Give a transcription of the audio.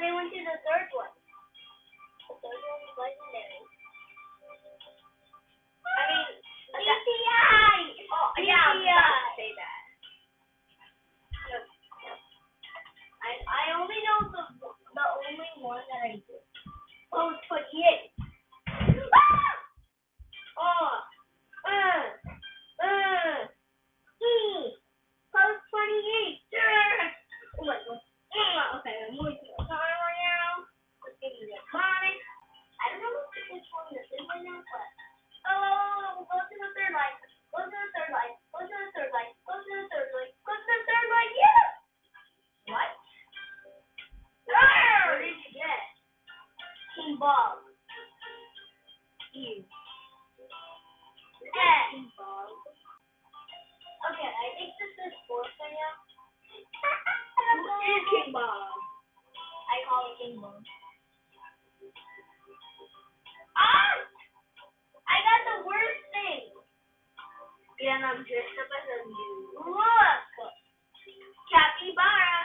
they went to the third one. The third one is legendary. I mean, DTI! oh, yeah, I was about to say that. I only know the only one that I do. Oh, it's 28. Ah! Oh. Post 28. Oh my god. Okay, I'm moving to the car right now. Let's get you the money. I don't know which one this is right now, but go to the third light. Go to the third light. Go to the third light. Go to the third light. Go to the third light. Yeah. What? What did you get? King Bob. Ew. King Bob. Okay, I think this is fourth right now. It's King Bob. I call it King Bob. Ah! I got the worst thing. Yeah, and I'm dressed up as a new. Look! Capybara.